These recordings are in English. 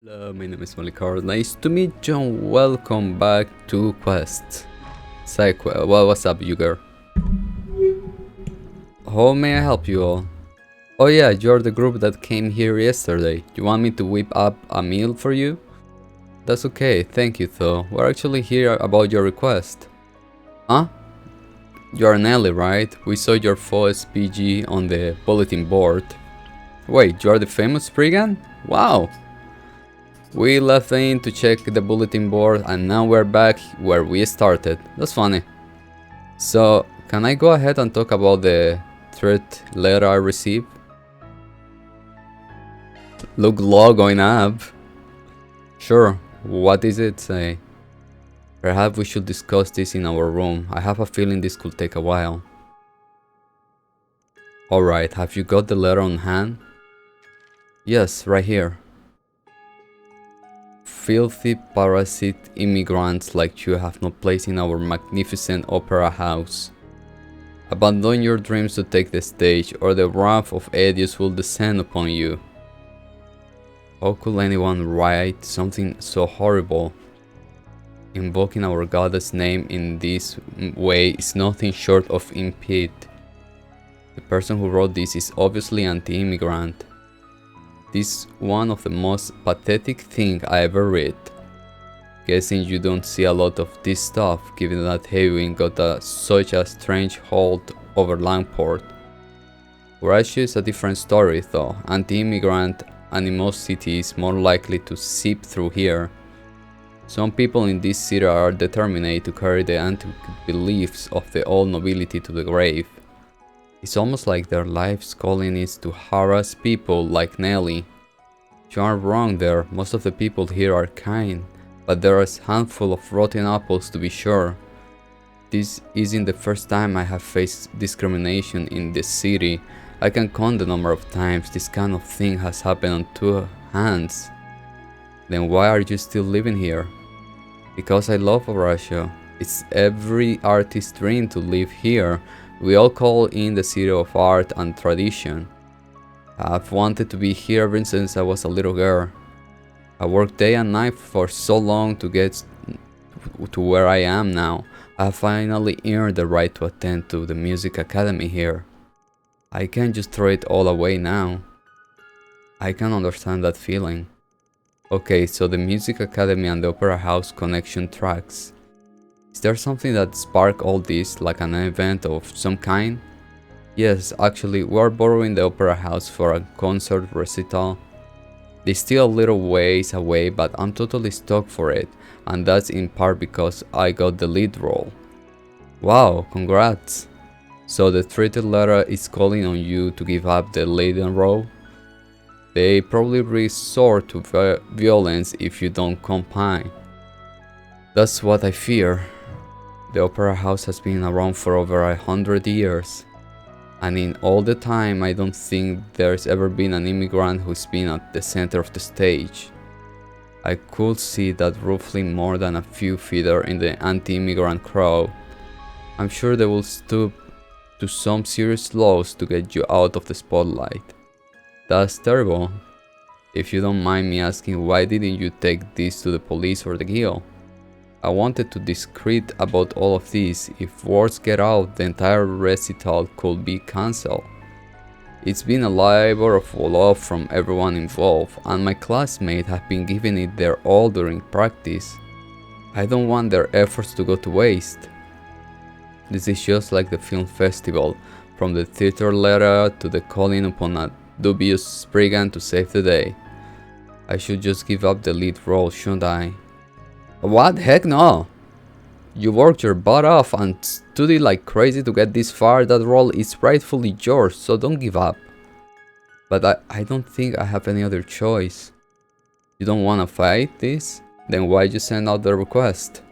Hello, my name is Malikar. Nice to meet you and welcome back to Quest. Well, what's up, you girl? How may I help you all? Oh yeah, you're the group that came here yesterday. You want me to whip up a meal for you? That's okay, thank you though. We're actually here about your request. Huh? You're Nelly, right? We saw your full SPG on the bulletin board. Wait, you're the famous brigand? Wow! We left in to check the bulletin board and now we're back where we started. That's funny. So, can I go ahead and talk about the threat letter I received? Look low going up. Sure, what does it say? Perhaps we should discuss this in our room. I have a feeling this could take a while. Alright, have you got the letter on hand? Yes, right here. Filthy parasite immigrants like you have no place in our magnificent opera house. Abandon your dreams to take the stage, or the wrath of Aetius will descend upon you. How could anyone write something so horrible? Invoking our goddess name in this way is nothing short of impede. The person who wrote this is obviously anti-immigrant. This is one of the most pathetic things I ever read. Guessing you don't see a lot of this stuff, given that Heroin got such a strange hold over Langport. Russia is a different story though. Anti-immigrant animosity is more likely to seep through here. Some people in this city are determined to carry the anti-beliefs of the old nobility to the grave. It's almost like their life's calling is to harass people like Nelly. You aren't wrong there, most of the people here are kind, but there is a handful of rotten apples to be sure. This isn't the first time I have faced discrimination in this city. I can count the number of times this kind of thing has happened on two hands. Then why are you still living here? Because I love Russia. It's every artist's dream to live here. We all call in the city of art and tradition. I've wanted to be here ever since I was a little girl. I worked day and night for so long to get to where I am now. I have finally earned the right to attend to the music academy here. I can't just throw it all away now. I can understand that feeling. Okay, so the music academy and the opera house connection tracks. Is there something that sparked all this, like an event of some kind? Yes, actually, we're borrowing the opera house for a concert recital. It's still a little ways away, but I'm totally stoked for it, and that's in part because I got the lead role. Wow, congrats! So the treated letter is calling on you to give up the leading role? They probably resort to violence if you don't comply. That's what I fear. The opera house has been around for over 100 years. And in all the time, I don't think there's ever been an immigrant who's been at the center of the stage. I could see that roughly more than a few feeder in the anti-immigrant crowd. I'm sure they will stoop to some serious laws to get you out of the spotlight. That's terrible. If you don't mind me asking, why didn't you take this to the police or the guild? I wanted to discreet about all of this. If words get out, the entire recital could be cancelled. It's been a labor of love from everyone involved, and my classmates have been giving it their all during practice. I don't want their efforts to go to waste. This is just like the film festival, from the theater letter to the calling upon a dubious brigand to save the day. I should just give up the lead role, shouldn't I? What? Heck no! You worked your butt off and studied like crazy to get this far. That role is rightfully yours, so don't give up. But I don't think I have any other choice. You don't wanna fight this? Then why'd you send out the request?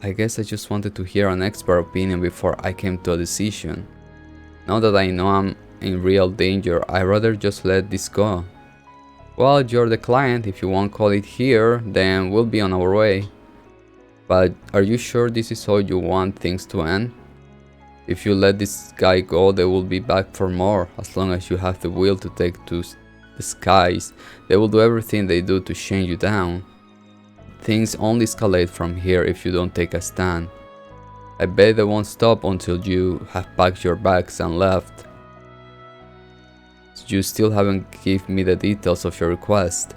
I guess I just wanted to hear an expert opinion before I came to a decision. Now that I know I'm in real danger, I'd rather just let this go. Well, you're the client. If you won't call it here, then we'll be on our way. But are you sure this is how you want things to end? If you let this guy go, they will be back for more, as long as you have the will to take disguise. They will do everything they do to shame you down. Things only escalate from here if you don't take a stand. I bet they won't stop until you have packed your bags and left. You still haven't given me the details of your request.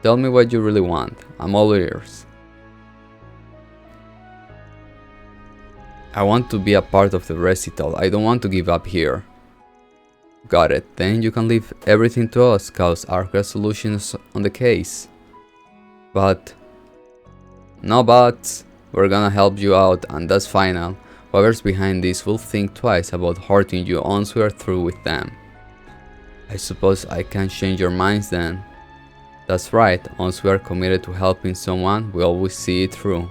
Tell me what you really want. I'm all ears. I want to be a part of the recital. I don't want to give up here. Got it. Then you can leave everything to us, cause our resolution is on the case. But... no buts. We're gonna help you out and that's final. Whoever's behind this will think twice about hurting you once we are through with them. I suppose I can change your minds then. That's right, once we are committed to helping someone, we always see it through.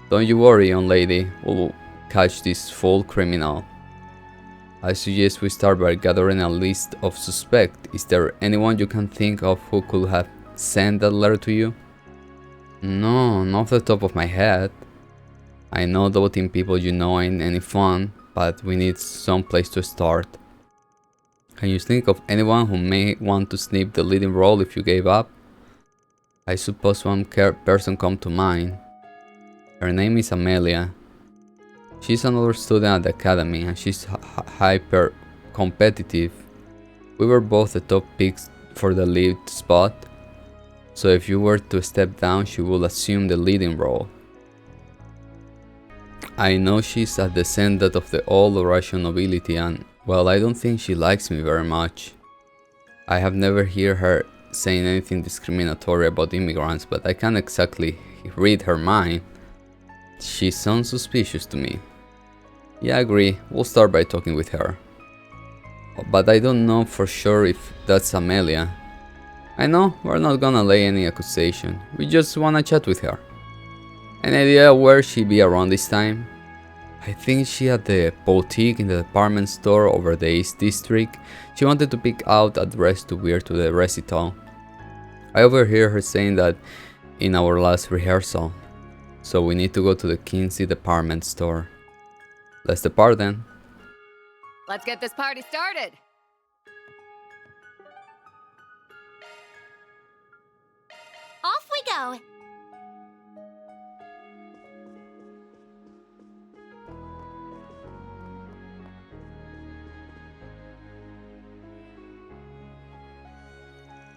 Don't you worry, young lady, we'll catch this fool criminal. I suggest we start by gathering a list of suspects. Is there anyone you can think of who could have sent that letter to you? No, not off the top of my head. I know doubting people you know ain't any fun, but we need some place to start. Can you think of anyone who may want to snip the leading role if you gave up? I suppose one person come to mind. Her name is Amelia. She's another student at the academy and she's hyper competitive. We were both the top picks for the lead spot, so if you were to step down she will assume the leading role. I know she's a descendant of the old Russian nobility and, well, I don't think she likes me very much. I have never heard her saying anything discriminatory about immigrants, but I can't exactly read her mind. She sounds suspicious to me. Yeah, I agree, we'll start by talking with her. But I don't know for sure if that's Amelia. I know, we're not gonna lay any accusation, we just wanna chat with her. Any idea where she be around this time? I think she at the boutique in the department store over the East District. She wanted to pick out a dress to wear to the recital. I overheard her saying that in our last rehearsal. So we need to go to the Kinsey department store. Let's depart then. Let's get this party started. Off we go.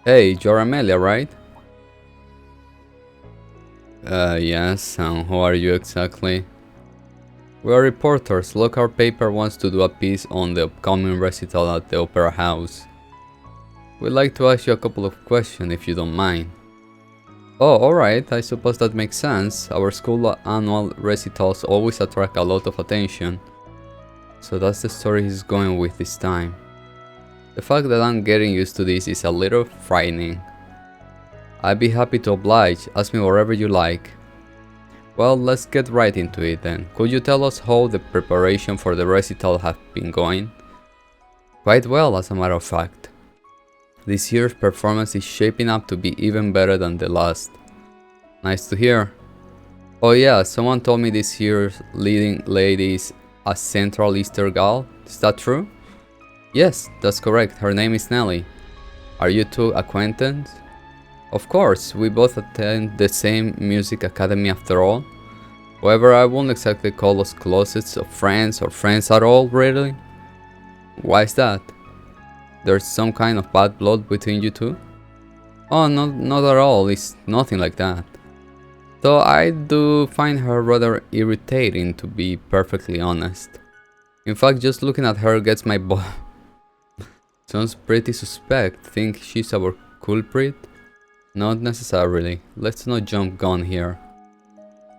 Hey, you're Amelia, right? Yes, and who are you exactly? We are reporters. Local paper wants to do a piece on the upcoming recital at the Opera House. We'd like to ask you a couple of questions if you don't mind. Oh, alright, I suppose that makes sense. Our school annual recitals always attract a lot of attention. So that's the story he's going with this time. The fact that I'm getting used to this is a little frightening. I'd be happy to oblige, ask me whatever you like. Well, let's get right into it then. Could you tell us how the preparation for the recital have been going? Quite well, as a matter of fact. This year's performance is shaping up to be even better than the last. Nice to hear. Oh yeah, someone told me this year's leading lady is a Central Easter gal. Is that true? Yes, that's correct. Her name is Nelly. Are you two acquaintances? Of course, we both attend the same music academy after all. However, I won't exactly call us closest of friends or friends at all, really. Why is that? There's some kind of bad blood between you two? Oh, not at all, it's nothing like that. Though I do find her rather irritating, to be perfectly honest. In fact, just looking at her gets my Sounds pretty suspect. Think she's our culprit? Not necessarily. Let's not jump gun here.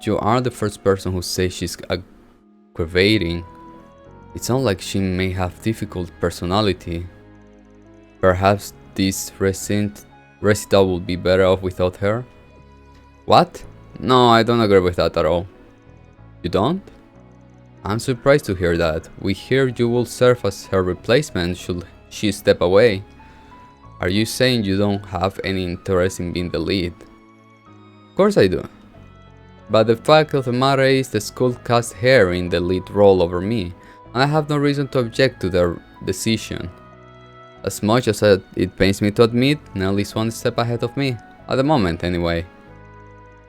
You are the first person who says she's aggravating. It sounds like she may have difficult personality. Perhaps this recital would be better off without her? What? No, I don't agree with that at all. You don't? I'm surprised to hear that. We hear you will serve as her replacement should she step away. Are you saying you don't have any interest in being the lead? Of course I do. But the fact of the matter is the school cast her in the lead role over me, and I have no reason to object to their decision. As much as it pains me to admit, Nelly's one step ahead of me, at the moment anyway.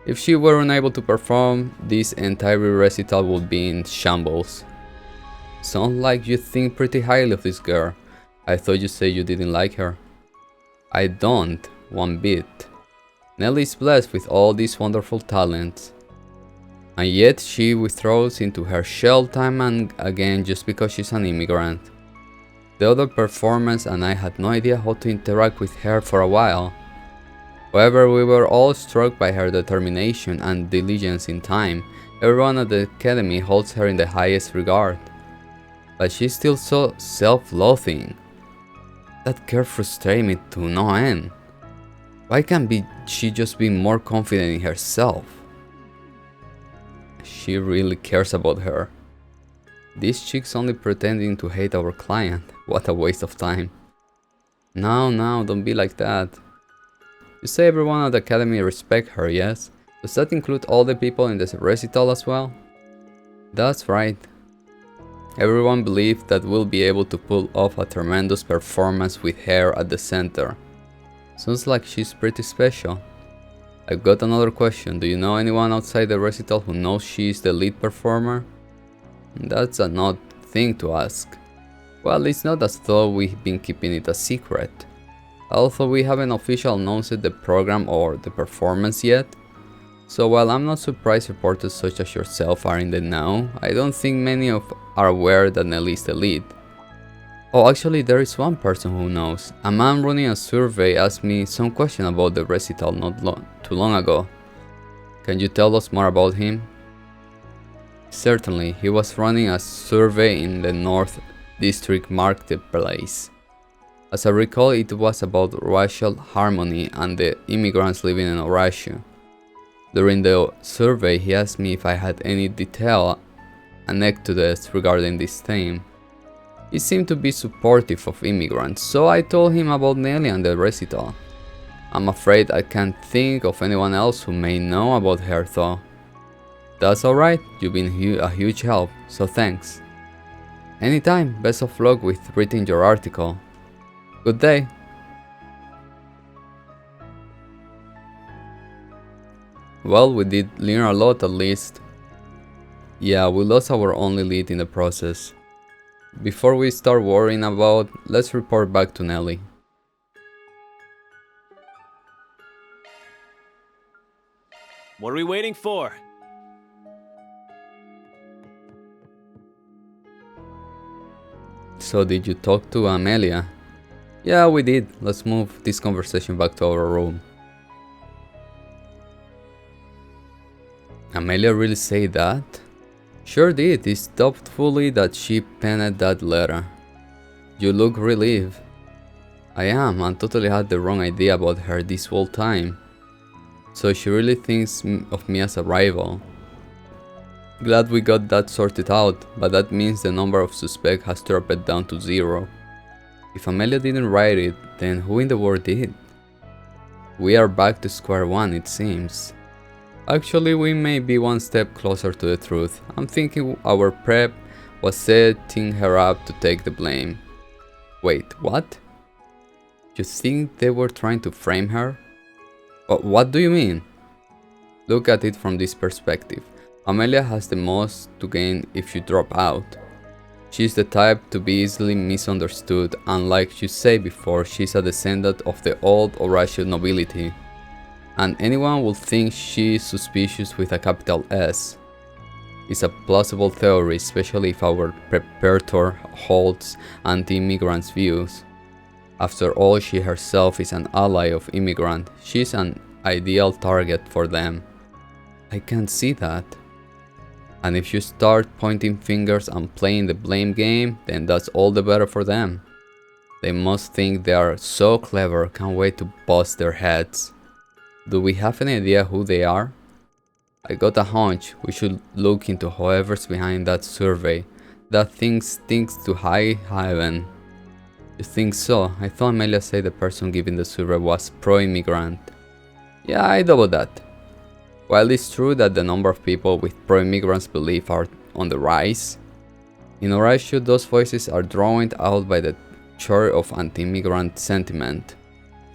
If she were unable to perform, this entire recital would be in shambles. Sounds like you think pretty highly of this girl. I thought you said you didn't like her. I don't, one bit. Nelly is blessed with all these wonderful talents. And yet she withdraws into her shell time and again just because she's an immigrant. The other performers and I had no idea how to interact with her for a while. However, we were all struck by her determination and diligence in time. Everyone at the academy holds her in the highest regard. But she's still so self-loathing. That girl frustrates me to no end. Why can't she just be more confident in herself? She really cares about her. This chick's only pretending to hate our client. What a waste of time. No, don't be like that. You say everyone at the academy respect her, yes? Does that include all the people in this recital as well? That's right. Everyone believes that we'll be able to pull off a tremendous performance with her at the center. Sounds like she's pretty special. I've got another question. Do you know anyone outside the recital who knows she's the lead performer? That's an odd thing to ask. Well, it's not as though we've been keeping it a secret. Although we haven't officially announced the program or the performance yet. So while I'm not surprised reporters such as yourself are in the know, I don't think many are aware that Nelly is the lead. Oh, actually there is one person who knows. A man running a survey asked me some question about the recital not too long ago. Can you tell us more about him? Certainly, he was running a survey in the North District Marketplace. As I recall, it was about racial harmony and the immigrants living in Horatio. During the survey, he asked me if I had any detail anecdotes regarding this theme. He seemed to be supportive of immigrants, so I told him about Nelly and the recital. I'm afraid I can't think of anyone else who may know about her though. That's alright, you've been a huge help, so thanks. Anytime, best of luck with writing your article. Good day. Well, we did learn a lot at least. Yeah, we lost our only lead in the process. Before we start worrying about, let's report back to Nelly. What are we waiting for? So did you talk to Amelia? Yeah, we did. Let's move this conversation back to our room. Amelia really say that? Sure did. It's doubtfully that she penned that letter. You look relieved. I am. I totally had the wrong idea about her this whole time. So she really thinks of me as a rival. Glad we got that sorted out, but that means the number of suspects has dropped down to 0. If Amelia didn't write it, then who in the world did? We are back to square one, it seems. Actually, we may be one step closer to the truth. I'm thinking our prep was setting her up to take the blame. Wait, what? You think they were trying to frame her? What do you mean? Look at it from this perspective. Amelia has the most to gain if you drop out. She's the type to be easily misunderstood, and like you said before, she's a descendant of the old Horatio nobility. And anyone would think she's suspicious with a capital S. It's a plausible theory, especially if our preparator holds anti-immigrants' views. After all, she herself is an ally of immigrants. She's an ideal target for them. I can't see that. And if you start pointing fingers and playing the blame game, then that's all the better for them. They must think they are so clever, can't wait to bust their heads. Do we have any idea who they are? I got a hunch. We should look into whoever's behind that survey. That thing stinks to high heaven. You think so? I thought Amelia said the person giving the survey was pro-immigrant. Yeah, I double that. While it's true that the number of people with pro-immigrants belief are on the rise, in Horatio those voices are drowned out by the charge of anti-immigrant sentiment.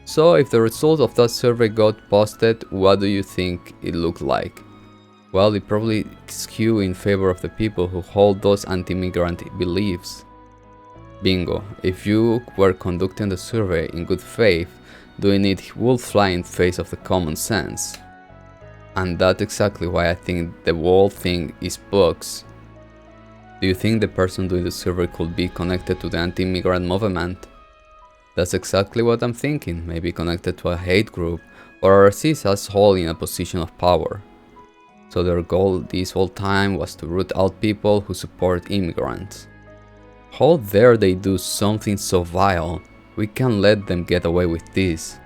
So if the result of that survey got posted, what do you think it looked like? Well, it probably skew in favor of the people who hold those anti-immigrant beliefs. Bingo, if you were conducting the survey in good faith, doing it would fly in face of the common sense. And that's exactly why I think the whole thing is bogus. Do you think the person doing the survey could be connected to the anti-immigrant movement? That's exactly what I'm thinking, maybe connected to a hate group, or sees us all in a position of power. So their goal this whole time was to root out people who support immigrants. How dare they do something so vile? We can't let them get away with this.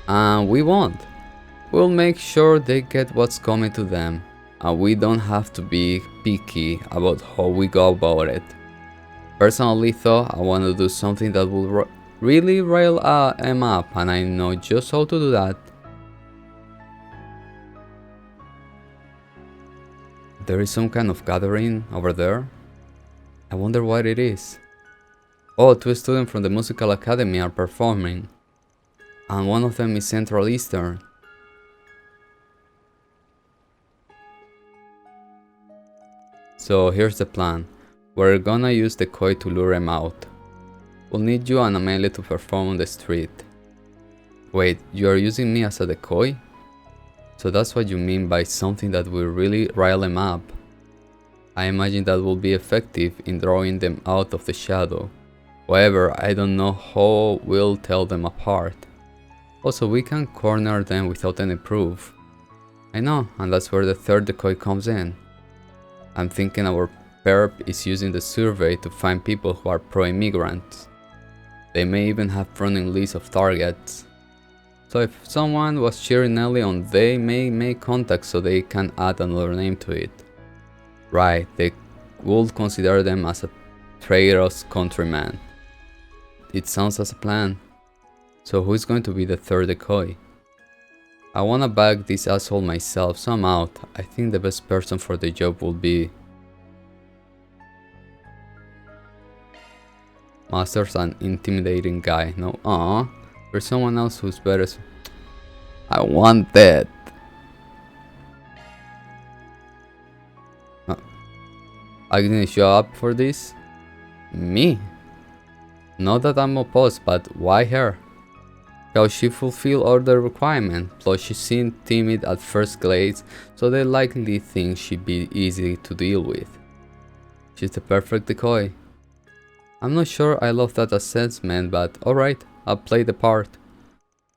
And we won't. We'll make sure they get what's coming to them, and we don't have to be picky about how we go about it. Personally though, I want to do something that will really rile them up, and I know just how to do that. There is some kind of gathering over there. I wonder what it is. Oh, 2 students from the musical academy are performing, and one of them is Central Eastern. So here's the plan. We're gonna use the koi to lure them out. We'll need you and Amelia to perform on the street. Wait, you are using me as a decoy? So that's what you mean by something that will really rile them up. I imagine that will be effective in drawing them out of the shadow. However, I don't know how we'll tell them apart. Also, we can corner them without any proof. I know, and that's where the third decoy comes in. I'm thinking our perp is using the survey to find people who are pro-immigrants. They may even have running lists of targets. So if someone was cheering Nelly on, they may make contact so they can add another name to it. Right, they would consider them as a traitorous countryman. It sounds as a plan. So who is going to be the third decoy? I wanna bag this asshole myself, so I'm out. I think the best person for the job will be... Master's an intimidating guy. No, there's someone else who's better. I want that. I didn't show up for this? Me? Not that I'm opposed, but why her? How she fulfill all the requirements, plus she seemed timid at first glance, so they likely think she'd be easy to deal with. She's the perfect decoy. I'm not sure I love that assessment, but alright, I'll play the part.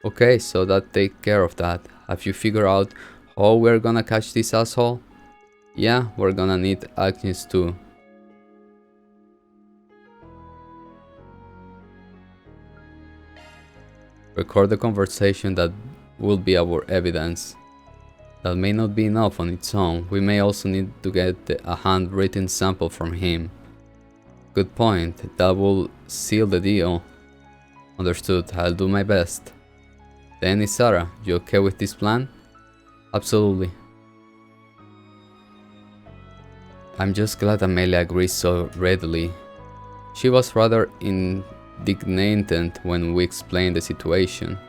Okay, so that take care of that. Have you figured out how we're gonna catch this asshole? Yeah, we're gonna need actions too. Record the conversation that will be our evidence. That may not be enough on its own. We may also need to get a handwritten sample from him. Good point. That will seal the deal. Understood. I'll do my best. Then, Sarah, you okay with this plan? Absolutely. I'm just glad Amelia agrees so readily. She was rather indignant when we explained the situation.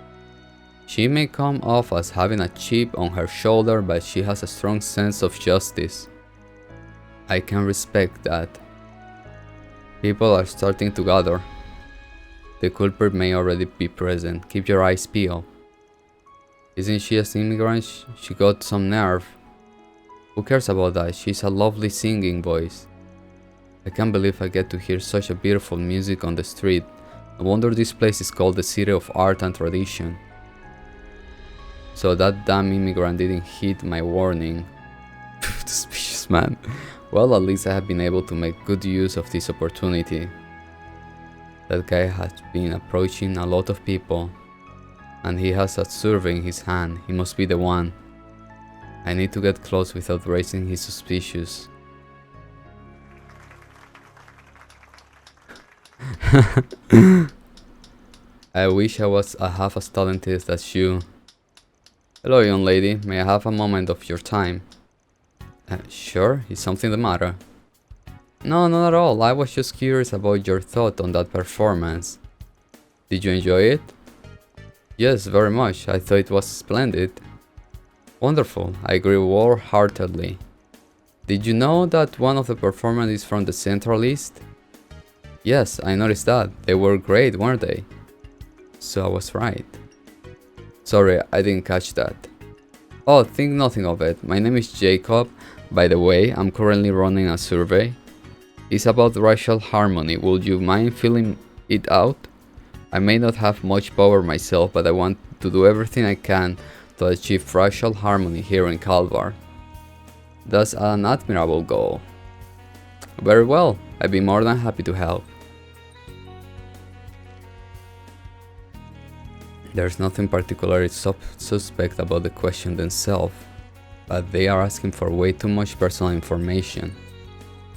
She may come off as having a chip on her shoulder, but she has a strong sense of justice. I can respect that. People are starting to gather. The culprit may already be present. Keep your eyes peeled. Isn't she an immigrant? She got some nerve. Who cares about that? She's a lovely singing voice. I can't believe I get to hear such a beautiful music on the street. No wonder this place is called the City of Art and Tradition. So that damn immigrant didn't heed my warning. Suspicious man. Well, at least I have been able to make good use of this opportunity. That guy has been approaching a lot of people, and he has a survey in his hand. He must be the one. I need to get close without raising his suspicions. I wish I was half as talented as you. Hello, young lady. May I have a moment of your time? Sure. Is something the matter? No, not at all. I was just curious about your thought on that performance. Did you enjoy it? Yes, very much. I thought it was splendid. Wonderful. I agree wholeheartedly. Did you know that one of the performances is from the Central East? Yes, I noticed that. They were great, weren't they? So I was right. Sorry, I didn't catch that. Oh, think nothing of it. My name is Jacob. By the way, I'm currently running a survey. It's about racial harmony. Would you mind filling it out? I may not have much power myself, but I want to do everything I can to achieve racial harmony here in Calvar. That's an admirable goal. Very well, I'd be more than happy to help. There's nothing particularly suspect about the question themselves, but they are asking for way too much personal information.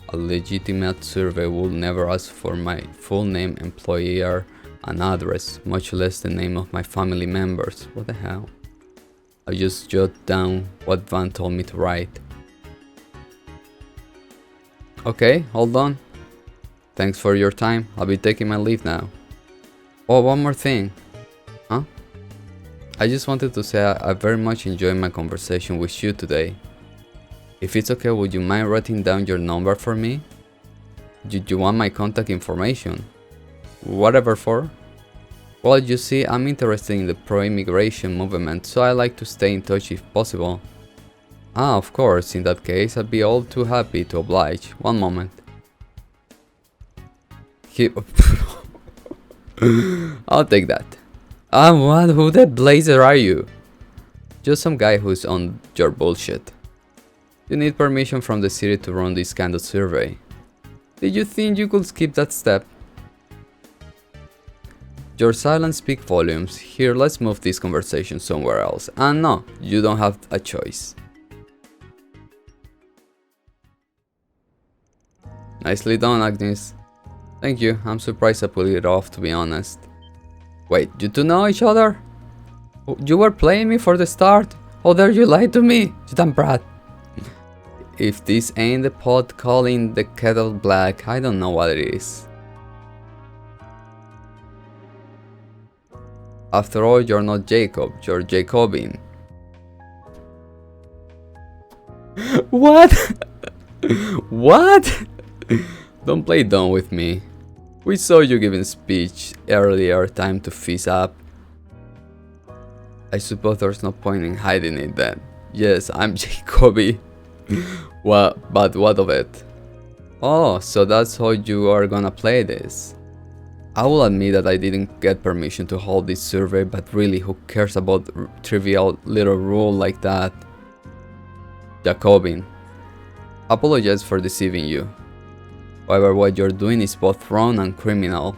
A legitimate survey would never ask for my full name, employer, and address, much less the name of my family members. What the hell? I just jot down what Van told me to write. Okay, hold on. Thanks for your time. I'll be taking my leave now. Oh, one more thing. Huh? I just wanted to say I very much enjoyed my conversation with you today. If it's okay, would you mind writing down your number for me? Do you want my contact information? Whatever for? Well, you see, I'm interested in the pro-immigration movement, so I like to stay in touch if possible. Ah, of course, in that case, I'd be all too happy to oblige. One moment. I'll take that. What? Who the blazer are you? Just some guy who's on your bullshit. You need permission from the city to run this kind of survey. Did you think you could skip that step? Your silence speaks volumes. Here, let's move this conversation somewhere else. And no, you don't have a choice. Nicely done, Agnes. Thank you. I'm surprised I pulled it off, to be honest. Wait, you two know each other? You were playing me for the start? How dare you lie to me, you damn brat. If this ain't the pot calling the kettle black, I don't know what it is. After all, you're not Jacob, you're Jacobin. What? What? Don't play dumb with me. We saw you giving speech earlier, time to fizz up. I suppose there's no point in hiding it then. Yes, I'm Jacoby. Well, but what of it? Oh, so that's how you are gonna play this. I will admit that I didn't get permission to hold this survey, but really, who cares about trivial little rule like that? Jacobin. Apologize for deceiving you. However, what you're doing is both wrong and criminal.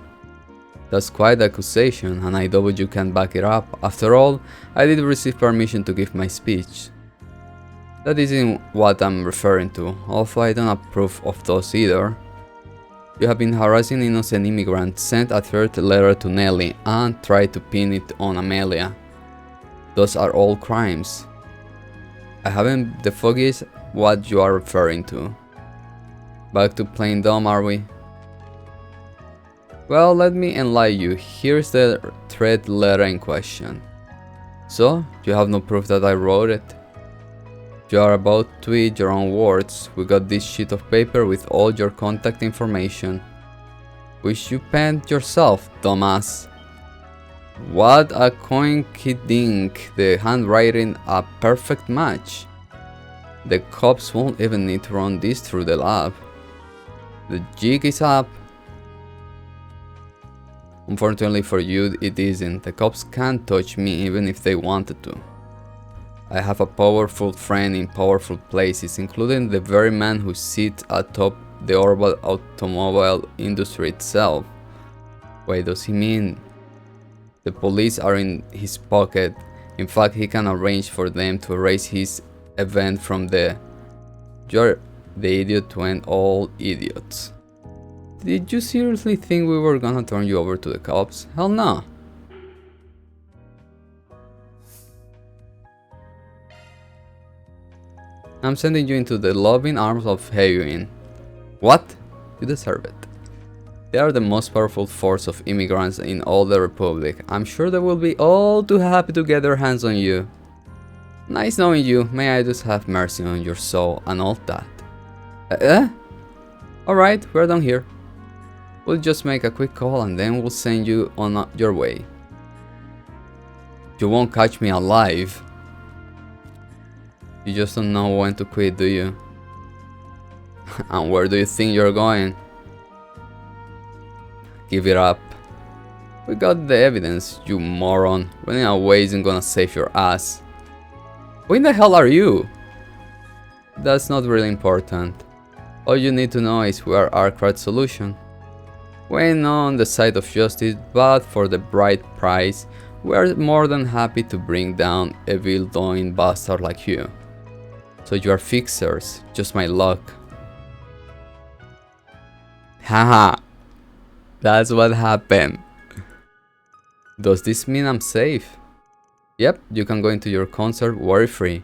That's quite the accusation, and I doubt you can back it up. After all, I did receive permission to give my speech. That isn't what I'm referring to, although I don't approve of those either. You have been harassing innocent immigrants, sent a third letter to Nelly, and tried to pin it on Amelia. Those are all crimes. I haven't the foggiest what you are referring to. Back to playing dumb, are we? Well, let me enlighten you. Here's the thread letter in question. So, you have no proof that I wrote it? You are about to eat your own words. We got this sheet of paper with all your contact information, which you penned yourself, dumbass. What a coinkydink, the handwriting a perfect match. The cops won't even need to run this through the lab. The jig is up. Unfortunately for you, it isn't. The cops can't touch me even if they wanted to. I have a powerful friend in powerful places, including the very man who sits atop the orbital automobile industry itself. Wait, does he mean the police are in his pocket? In fact, he can arrange for them to erase his event from the... You're the idiot to end all idiots. Did you seriously think we were gonna turn you over to the cops? Hell no. I'm sending you into the loving arms of heroin. What? You deserve it. They are the most powerful force of immigrants in all the Republic. I'm sure they will be all too happy to get their hands on you. Nice knowing you. May I just have mercy on your soul and all that. Alright, we're done here. We'll just make a quick call and then we'll send you on your way. You won't catch me alive. You just don't know when to quit, do you? And where do you think you're going? Give it up. We got the evidence, you moron. Running away isn't gonna save your ass. Who in the hell are you? That's not really important. All you need to know is we are Arkwright's solution. We ain't on the side of justice, but for the bright price, we are more than happy to bring down a evil-doing bastard like you. So you are fixers, just my luck. Haha. That's what happened. Does this mean I'm safe? Yep, you can go into your concert worry-free.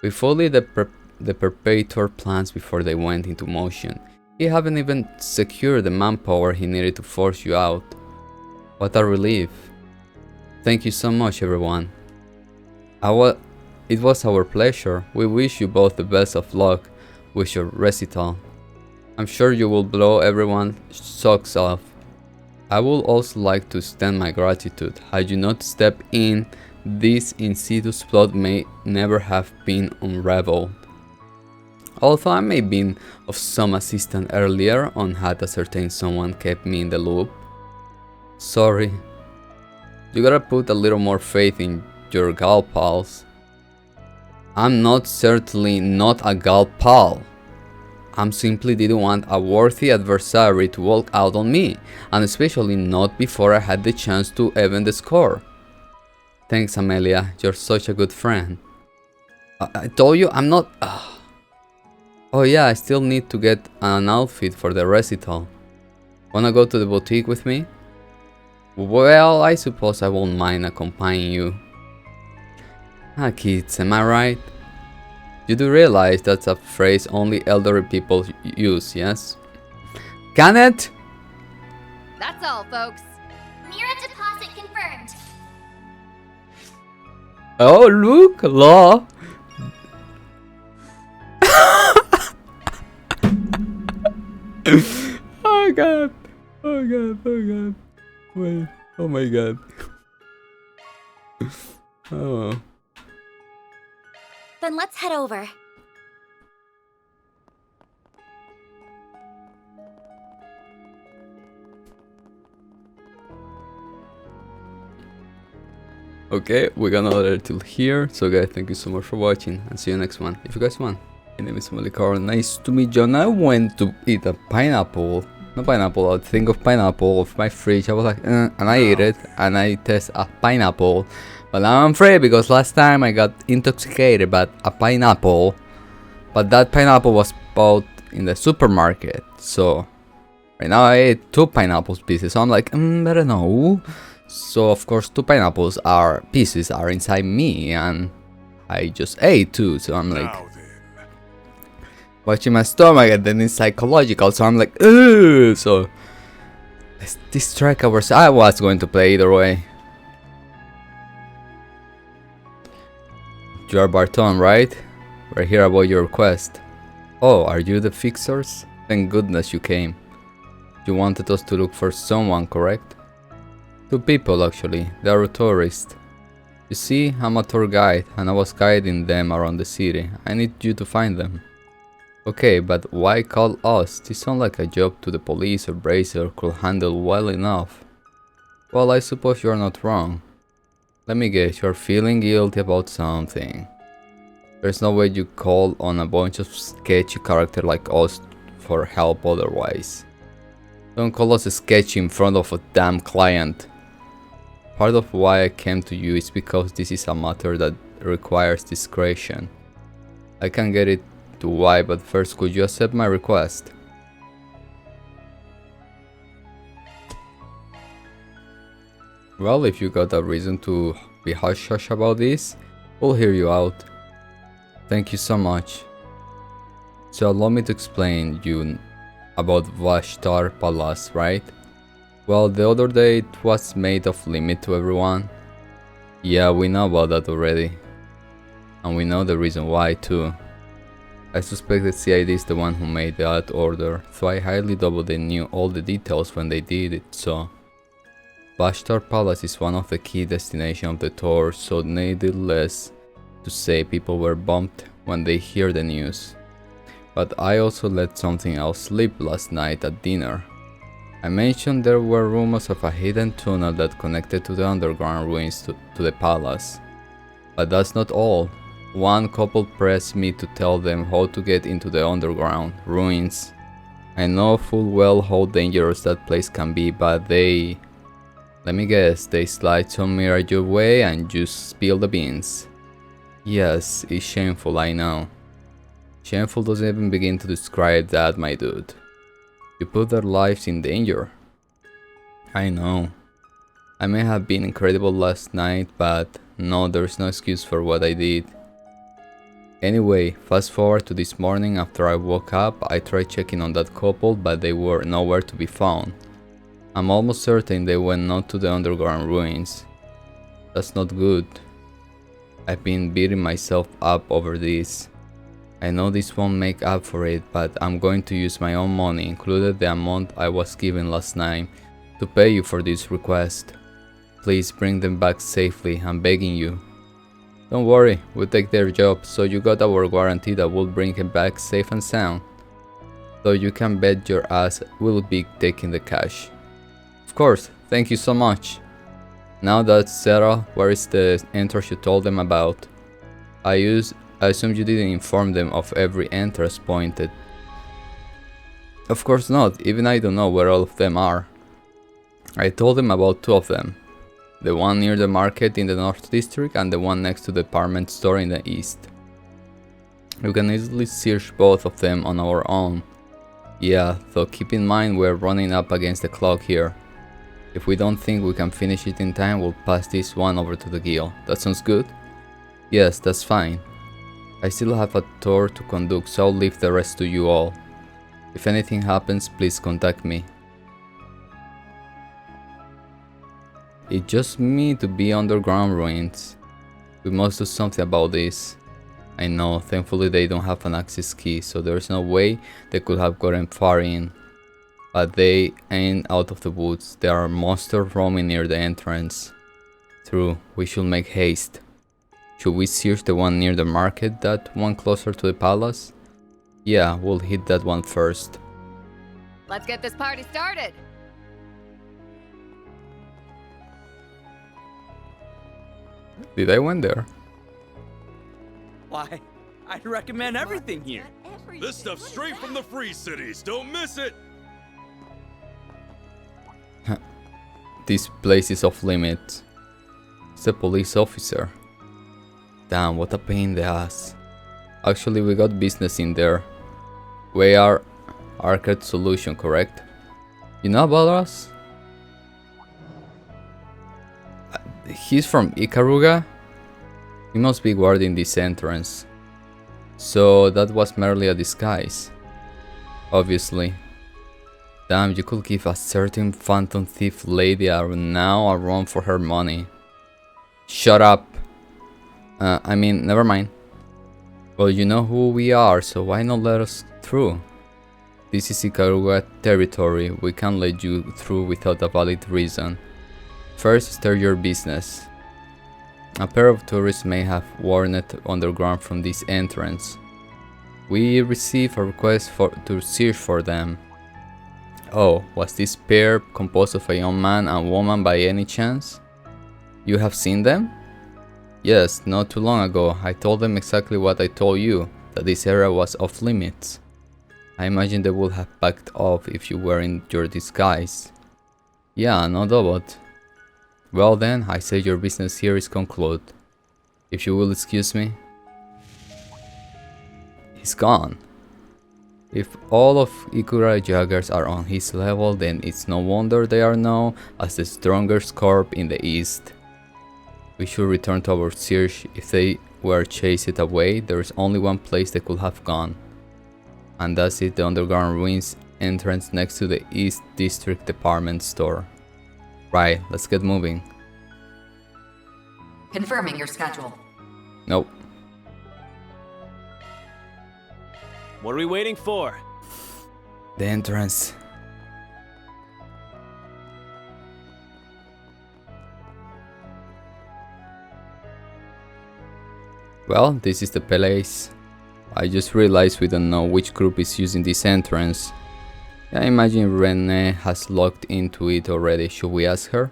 We followed the Perpetuator plans before they went into motion. He haven't even secured the manpower he needed to force you out. What a relief. Thank you so much, everyone. It was our pleasure. We wish you both the best of luck with your recital. I'm sure you will blow everyone's socks off. I would also like to extend my gratitude. Had you not stepped in, this insidious plot may never have been unraveled. Although I may have been of some assistance earlier on had ascertained someone kept me in the loop. Sorry. You gotta put a little more faith in your gal pals. I'm certainly not a gal pal. I simply didn't want a worthy adversary to walk out on me, and especially not before I had the chance to even the score. Thanks, Amelia, you're such a good friend. I told you I'm not... Oh yeah, I still need to get an outfit for the recital. Wanna go to the boutique with me? Well, I suppose I won't mind accompanying you. Kids, am I right? You do realize that's a phrase only elderly people use, yes? Can it? That's all, folks. Mirror deposit confirmed. Oh, look, law. Oh god. Oh god. Oh god. Wait. Oh my god. Oh. Then let's head over. Okay, we got another till here. So guys, thank you so much for watching and see you next one. If you guys want. My name is Malicar. Nice to meet you. And I went to eat a pineapple. Not pineapple, I think of pineapple of my fridge. I was like, and I ate it and I taste a pineapple. But now I'm afraid because last time I got intoxicated by a pineapple. But that pineapple was bought in the supermarket. So right now I ate 2 pineapple pieces. So I'm like, better no. So of course 2 pineapples pieces are inside me and I just ate 2. So I'm like watching my stomach and then it's psychological. So I'm like, ugh. So let's distract ourselves. I was going to play either way. You are Barton, right? We're here about your request. Oh, are you the fixers? Thank goodness you came. You wanted us to look for someone, correct? 2 people actually, they are tourists. You see, I'm a tour guide and I was guiding them around the city. I need you to find them. Okay, but why call us? This sounds like a job to the police or Bracer could handle well enough. Well, I suppose you're not wrong. Let me guess, you're feeling guilty about something. There's no way you call on a bunch of sketchy characters like us for help otherwise. Don't call us sketchy in front of a damn client. Part of why I came to you is because this is a matter that requires discretion. I can get it to why, but first could you accept my request? Well, if you got a reason to be hush-hush about this, we'll hear you out. Thank you so much. So allow me to explain you About Vashtar Palace, right? Well, the other day it was made off limit to everyone. Yeah, we know about that already. And we know the reason why too. I suspect that CID is the one who made that order, so I highly doubt they knew all the details when they did it, so... Vashtar Palace is one of the key destinations of the tour, so needless to say people were bummed when they hear the news. But I also let something else slip last night at dinner. I mentioned there were rumors of a hidden tunnel that connected to the underground ruins to the palace. But that's not all. One couple pressed me to tell them how to get into the underground ruins. I know full well how dangerous that place can be, but they... Let me guess, they slide some mirror your way and just spill the beans. Yes, it's shameful, I know. Shameful doesn't even begin to describe that, my dude. You put their lives in danger. I know. I may have been incredible last night, but no, there's no excuse for what I did. Anyway, fast forward to this morning. After I woke up, I tried checking on that couple, but they were nowhere to be found. I'm almost certain they went not to the underground ruins. That's not good. I've been beating myself up over this. I know this won't make up for it, but I'm going to use my own money, included the amount I was given last night, to pay you for this request. Please bring them back safely, I'm begging you. Don't worry, we'll take their job, so you got our guarantee that we'll bring him back safe and sound. So you can bet your ass we'll be taking the cash. Of course, thank you so much. Now that's settled, where is the entrance you told them about? I assume you didn't inform them of every entrance pointed. Of course not, even I don't know where all of them are. I told them about two of them. The one near the market in the North District and the one next to the department store in the East. We can easily search both of them on our own. Yeah, though keep in mind we're running up against the clock here. If we don't think we can finish it in time, we'll pass this one over to the guild. That sounds good? Yes, that's fine. I still have a tour to conduct, so I'll leave the rest to you all. If anything happens, please contact me. It's just me to be underground ruins. We must do something about this. I know, thankfully they don't have an access key, so there's no way they could have gotten far in. But they ain't out of the woods, there are monsters roaming near the entrance. True, we should make haste. Should we search the one near the market, that one closer to the palace? Yeah, we'll hit that one first. Let's get this party started. Did I went there? Why, I'd recommend everything here. This stuff's straight from the free cities. Don't miss it. This place is off limits. It's a police officer. Damn, what a pain in the ass. Actually, we got business in there. We are Arcade Solution, correct? You know about us? He's from Ikaruga? He must be guarding this entrance. So that was merely a disguise. Obviously. Damn, you could give a certain phantom thief lady a run for her money. Shut up. I mean, never mind. Well, you know who we are, so why not let us through? This is Ikaruga territory, we can't let you through without a valid reason. First, stir your business. A pair of tourists may have wandered underground from this entrance. We received a request to search for them. Oh, was this pair composed of a young man and woman by any chance? You have seen them? Yes, not too long ago. I told them exactly what I told you, that this area was off limits. I imagine they would have backed off if you were in your disguise. Yeah, no doubt. Well then, I say your business here is concluded. If you will excuse me. He's gone. If all of Ikura Jaggers are on his level, then it's no wonder they are known as the strongest corp in the East. We should return to our search. If they were chased away, there is only one place they could have gone. And that's it, the underground ruins entrance next to the East District Department Store. Right, let's get moving. Confirming your schedule. Nope. What are we waiting for? The entrance. Well, this is the place. I just realized we don't know which group is using this entrance. I imagine Renee has logged into it already. Should we ask her?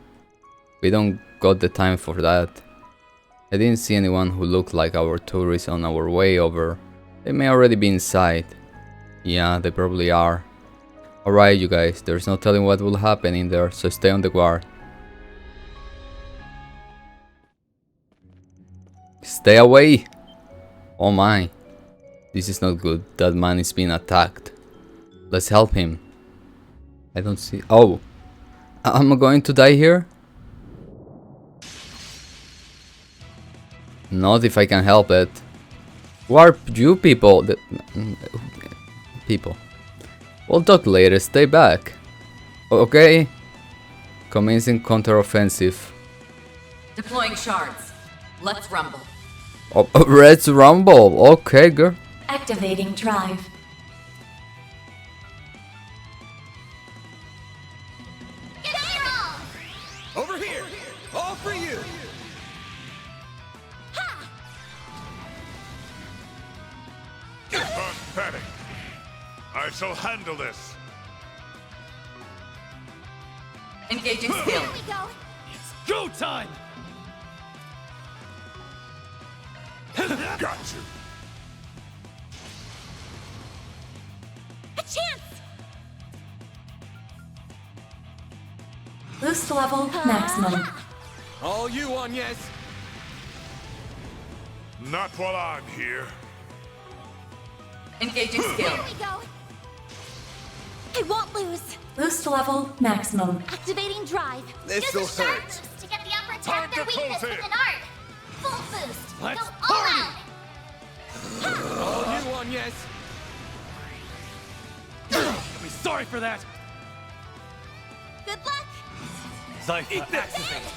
We don't got the time for that. I didn't see anyone who looked like our tourists on our way over. They may already be inside. Yeah, they probably are. Alright you guys, there's no telling what will happen in there, so stay on the guard. Stay away! Oh my. This is not good. That man is being attacked. Let's help him. I don't see... Oh! I'm going to die here? Not if I can help it. Who are you people? People. We'll talk later. Stay back. Okay? Commencing counter-offensive. Deploying shards. Let's rumble. Oh, let's rumble. Okay, girl. Activating drive. Get all! Over here! All for you! Pathetic! I shall handle this! Engaging skill. Here we go! Go time! Got you! A chance! Boost level maximum. All you on, yes. Not while I'm here. Engaging skill. Here we go! I won't lose! Boost level maximum. Activating drive. This'll Use a sharp hurt. boost to get the upper Time attack their to weakness pose with it. an art. Full boost. Let's Go all party. out. All you on, yes. I'll be sorry for that! Good luck. Zypha, activate!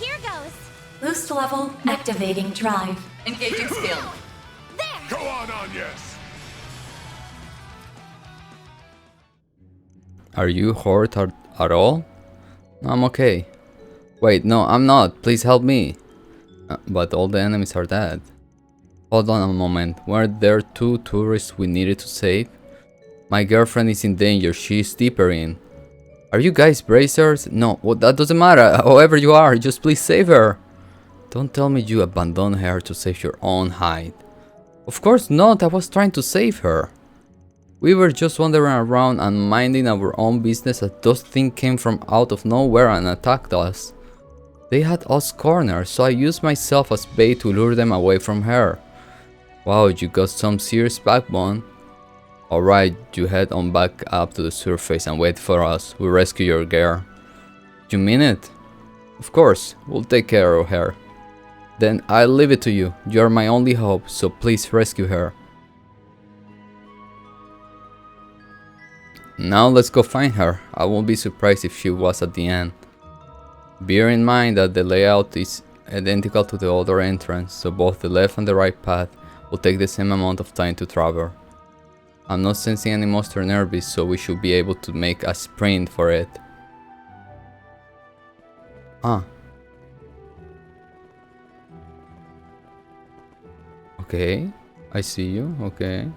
Here goes. Boost level activating drive. Engaging skill. There. Go on, yes! Are you hurt at all? No, I'm okay. Wait, no, I'm not. Please help me. But all the enemies are dead. Hold on a moment. Were there 2 tourists we needed to save? My girlfriend is in danger. She is deeper in. Are you guys bracers? No, well, that doesn't matter. However you are, just please save her. Don't tell me you abandoned her to save your own hide. Of course not. I was trying to save her. We were just wandering around and minding our own business as those things came from out of nowhere and attacked us. They had us cornered, so I used myself as bait to lure them away from her. Wow, you got some serious backbone. Alright, you head on back up to the surface and wait for us. We'll rescue your girl. You mean it? Of course, we'll take care of her. Then I'll leave it to you. You're my only hope, so please rescue her. Now let's go find her. I won't be surprised if she was at the end. Bear in mind that the layout is identical to the other entrance, so both the left and the right path will take the same amount of time to travel. I'm not sensing any monster nearby, so we should be able to make a sprint for it. Ah. Okay, I see you, okay.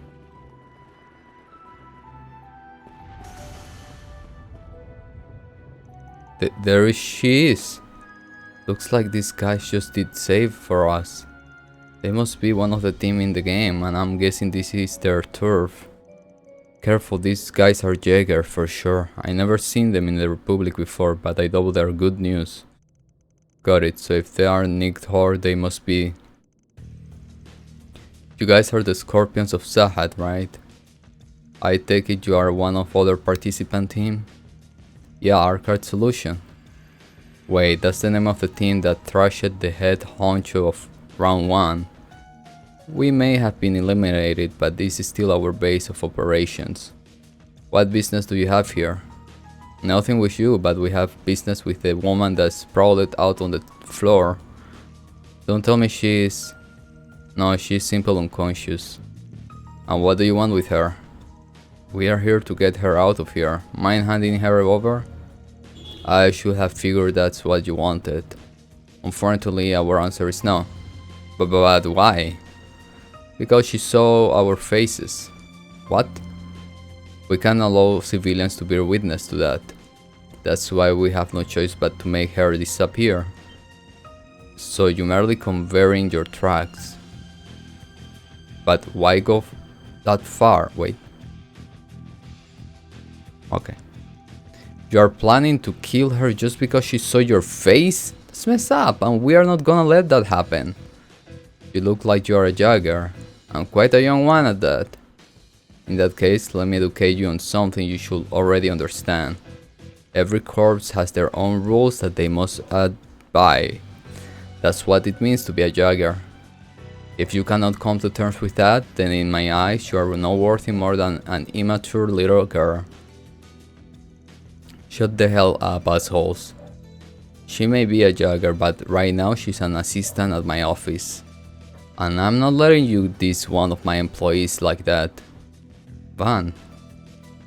There she is. Looks like these guys just did save for us. They must be one of the team in the game, and I'm guessing this is their turf. Careful, these guys are Jaeger for sure. I never seen them in the Republic before, but I doubt they're good news. Got it, so if they are nicked horde, they must be... You guys are the Scorpions of Zahat, right? I take it you are one of other participant team? Yeah, Arcade Solution. Wait, that's the name of the team that thrashed the head honcho of round 1. We may have been eliminated, but this is still our base of operations. What business do you have here? Nothing with you, but we have business with the woman that sprawled out on the floor. Don't tell me she's... No, she's simply unconscious. And what do you want with her? We are here to get her out of here. Mind handing her over? I should have figured that's what you wanted. Unfortunately, our answer is no. But why? Because she saw our faces. What? We can't allow civilians to bear witness to that. That's why we have no choice but to make her disappear. So you merely covering your tracks. But why go that far? Wait. Okay. You are planning to kill her just because she saw your face? That's messed up, and we are not gonna let that happen. You look like you are a jogger, and quite a young one at that. In that case, let me educate you on something you should already understand. Every corps has their own rules that they must abide by. That's what it means to be a jogger. If you cannot come to terms with that, then in my eyes you are not worthy more than an immature little girl. Shut the hell up, assholes. She may be a jogger, but right now she's an assistant at my office. And I'm not letting you diss one of my employees like that. Van,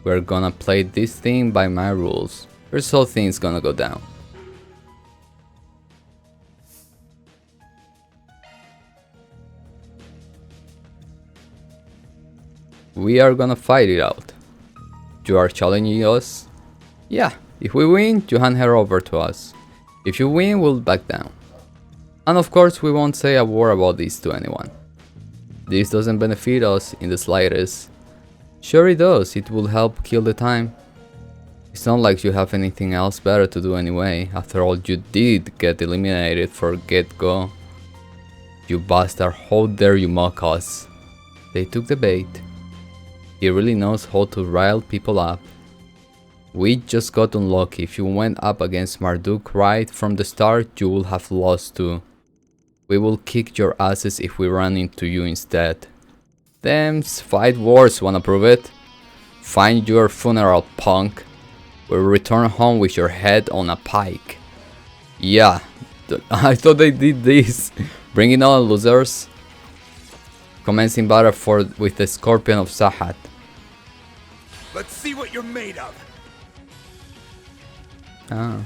we're gonna play this thing by my rules. Here's how things gonna go down. We are gonna fight it out. You are challenging us? Yeah, if we win, you hand her over to us. If you win, we'll back down. And of course, we won't say a word about this to anyone. This doesn't benefit us in the slightest. Sure it does, it will help kill the time. It's not like you have anything else better to do anyway. After all, you did get eliminated for get-go. You bastard, how dare you mock us? They took the bait. He really knows how to rile people up. We just got unlucky. If you went up against Marduk right from the start, you will have lost too. We will kick your asses if we run into you instead. Them's fight wars, wanna prove it? Find your funeral, punk. We'll return home with your head on a pike. Yeah, I thought they did this. Bring it on, losers. Commencing battle with the Scorpion of Sahat. Let's see what you're made of. Ah.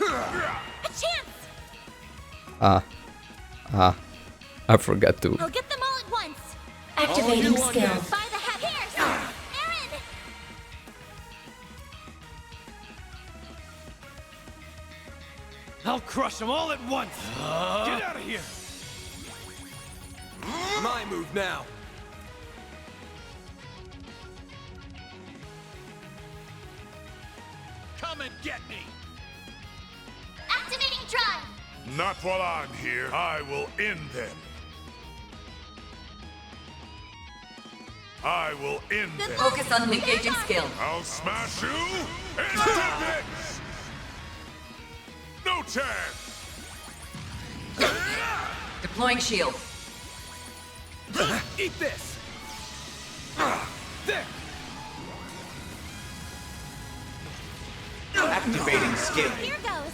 A chance! I forgot to. I'll get them all at once. Activating you want skill. this? By the head. Here's Aaron! I'll crush them all at once. Get out of here. My move now. Come and get me. Activating drive! Not while I'm here. I will end them. I will end them. Focus on engaging skill. I'll smash you into bits. No chance. Deploying shield. Eat this. There. Activating skill. Here goes.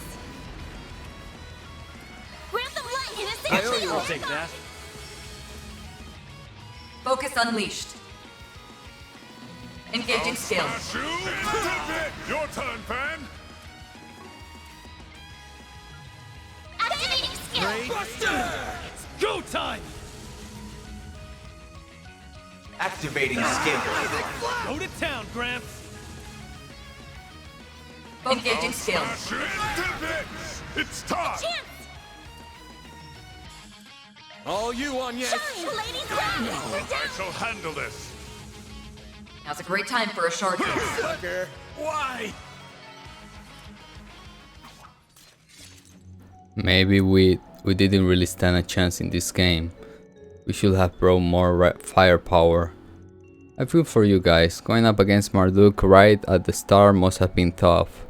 Grab them light in a I single owe you I'll one. take that. Focus unleashed. Engaging skill. Smash you into bits. Your turn, Fan. Activating skill! It's go time. Activating skill. Go to town, Gramps. Engaging skill. Smash you into bits. It's time. Chance! All you on yes. Shine! The ladies down! We're I down! shall handle this. Now's a great time for a short rest. Sucker. Why? Maybe we didn't really stand a chance in this game. We should have brought more firepower. I feel for you guys. Going up against Marduk right at the start must have been tough.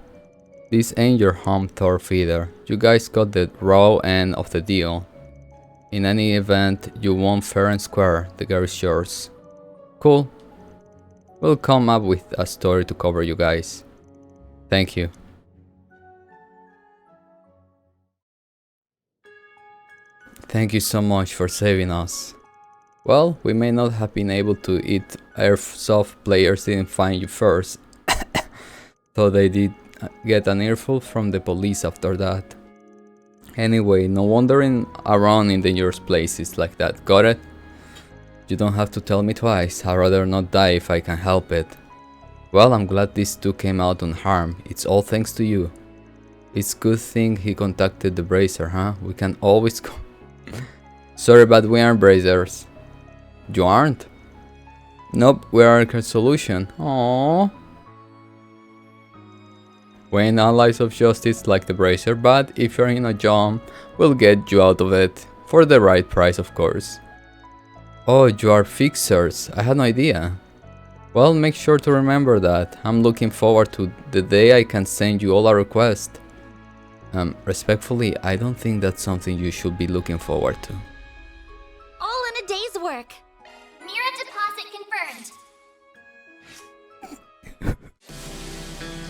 This ain't your home turf either. You guys got the raw end of the deal. In any event, you won fair and square. The girl is yours. Cool. We'll come up with a story to cover you guys. Thank you. Thank you so much for saving us. Well, we may not have been able to eat Airsoft players didn't find you first. Though they did get an earful from the police after that. Anyway, no wandering around in dangerous places like that, got it? You don't have to tell me twice, I'd rather not die if I can help it. Well, I'm glad these two came out unharmed, it's all thanks to you. It's good thing he contacted the bracer, huh? We can always go. Sorry, but we aren't bracers. You aren't? Nope, we are a solution. Aww. We ain't allies of justice like the bracer, but if you're in a jam, we'll get you out of it. For the right price, of course. Oh, you are fixers. I had no idea. Well, make sure to remember that. I'm looking forward to the day I can send you all a request. Respectfully, I don't think that's something you should be looking forward to. All in a day's work. Mira deposit confirmed.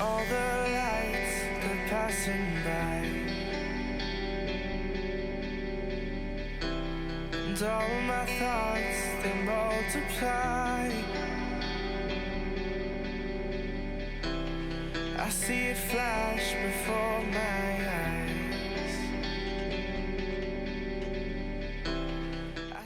All the lights, they're passing by, and all my thoughts, they multiply. I see it flash before my eyes.